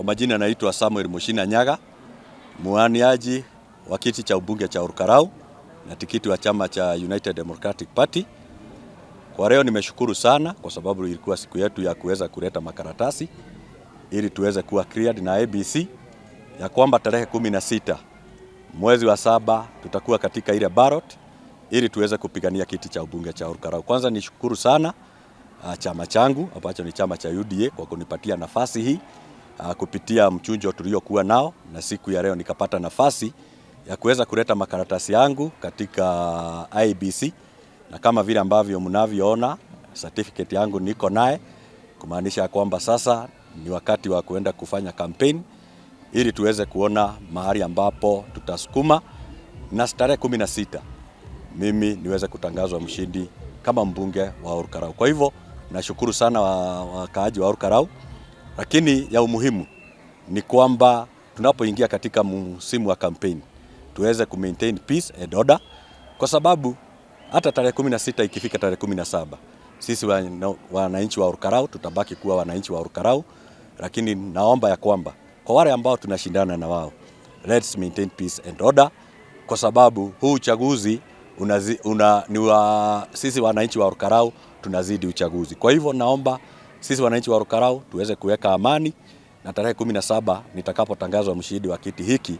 majina naitwa Samuel Mushina Nyaga, muaniaji wa kiti cha ubunge cha Olkarau na tikiti wa chama cha United Democratic Party. Kwa leo nimeshukuru sana kwa sababu ilikuwa siku yetu ya kuweza kuleta makaratasi ili tuweze kuwa cleared na ABC ya kwamba tarehe 16 mwezi wa 7 tutakuwa katika ile ballot ili tuweze kupigania kiti cha ubunge cha Olkarau. Kwanza nishukuru sana chama changu ambacho ni chama cha UDA kwa kunipatia nafasi hii kupitia mchunjo tuliokuwa nao, na siku ya leo nikapata nafasi ya kuweza kuleta makaratasi yangu katika IEBC, na kama vile ambavyo mnavyoona certificate yangu niko naye, kumaanisha kwamba sasa ni wakati wa kuenda kufanya campaign ili tuweze kuona mahali ambapo tutasukuma na tarehe 16 mimi niweze kutangazwa mshindi kama mbunge wa Olkarau. Kwa hivyo nashukuru sana wakaaji wa Olkarau, lakini ya umuhimu ni kwamba tunapoingia katika msimu wa campaign tuweze ku maintain peace and order, kwa sababu hata tarehe 16 ikifika tarehe 17 sisi wananchi wa Olkarau tutabaki kuwa wananchi wa Olkarau, lakini naomba ya kwamba kwa wale ambao tunashindana na wao, let's maintain peace and order, kwa sababu huu uchaguzi sisi wananchi wa Olkarau tunazidi uchaguzi. Kwa hivyo naomba sisi wananchi wa Olkarau tuweze kuweka amani, na tarehe 17 nitakapotangazwa mshindi wa kiti hiki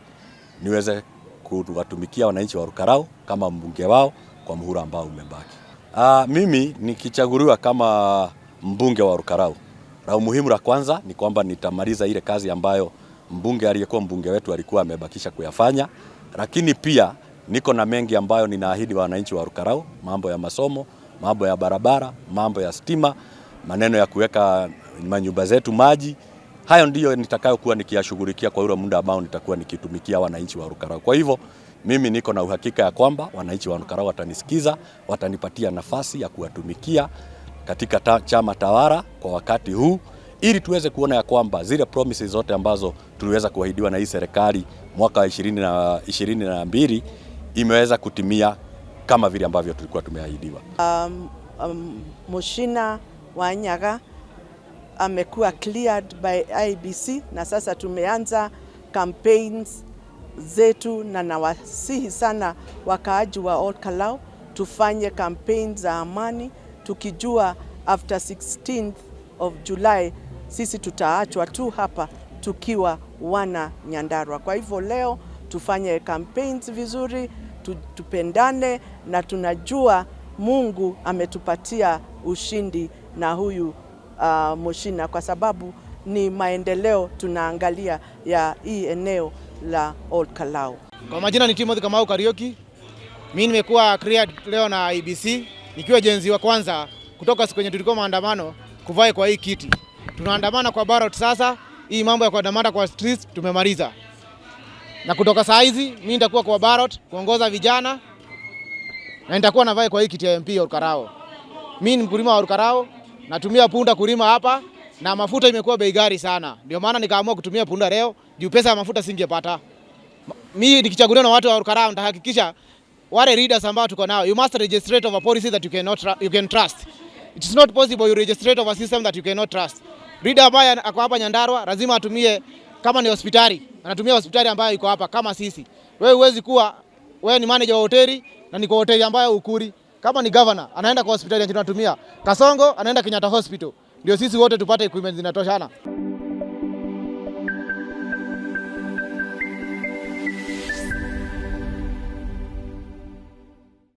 niweze kuwatumikia wananchi wa Olkarau kama mbunge wao kwa muhula ambao umebaki. Mimi nikichaguliwa kama mbunge wa Olkarau, la umuhimu la kwanza ni kwamba nitamaliza ile kazi ambayo mbunge aliyekuwa mbunge wetu alikuwa amebakisha kuyafanya, lakini pia niko na mengi ambayo ninaahidi wananchi wa Olkarau: mambo ya masomo, mambo ya barabara, mambo ya stima, maneno ya kuweka manyumba zetu maji. Hayo ndiyo nitakayokuwa nikiyashughulikia kwa ule muda ambao nitakuwa nikitumikia wananchi wa Olkarau. Kwa hivyo mimi niko na uhakika ya kwamba wananchi wa Olkarau watanisikiza, watanipatia nafasi ya kuwatumikia katika chama tawala kwa wakati huu, ili tuweze kuona ya kwamba zile promises zote ambazo tuliweza kuahidiwa na hii serikali mwaka wa 2022 imeweza kutimia kama vile ambavyo tulikuwa tumeahidiwa. Mushina Nyaga amekuwa cleared by IEBC na sasa tumeanza campaigns zetu, na nawasihi sana wakaaji wa Olkarau tufanye campaigns za amani, tukijua after 16th of July sisi tutaachwa tu hapa tukiwa wana Nyandarua. Kwa hivyo leo tufanye campaigns vizuri, tupendane, na tunajua Mungu ametupatia ushindi na huyu Mushina, kwa sababu ni maendeleo tunaangalia ya hii eneo la Olkarau. Kwa majina ni Timothy Kamau Kariuki. Mimi nimekuwa cleared leo na IEBC nikiwa jenzi wa kwanza kutoka siku yenye tulikuwa maandamano kuvai kwa hii kiti. Tunaandamana kwa ballot sasa. Hii mambo ya kuandamana kwa streets tumemaliza. Na kutoka saa hizi mimi nitakuwa kwa ballot kuongoza vijana, na nitakuwa navai kwa hii kiti ya MP Olkarau. Mimi ni mkulima wa Olkarau, natumia punda kulima hapa, na mafuta imekuwa bei ghali sana. Ndio maana nikaamua kutumia punda leo, juu pesa ya mafuta singepata. Mimi nikichaguliwa na watu wa Olkarau nitahakikisha wale leaders ambao tuko nao, you must register over policy that you can trust. It is not possible you register over a system that you cannot trust. Leader ambaye ako hapa Nyandarua lazima atumie, kama ni hospitali anatumia hospitali ambayo iko hapa kama sisi. Wewe huwezi kuwa wewe ni manager wa hoteli na niko hoteli ambayo ukuri. Kama ni governor anaenda kwa hospitali anatumia Kasongo, anaenda Kenyatta Hospital. Ndio sisi wote tupate equipment zinatoshana.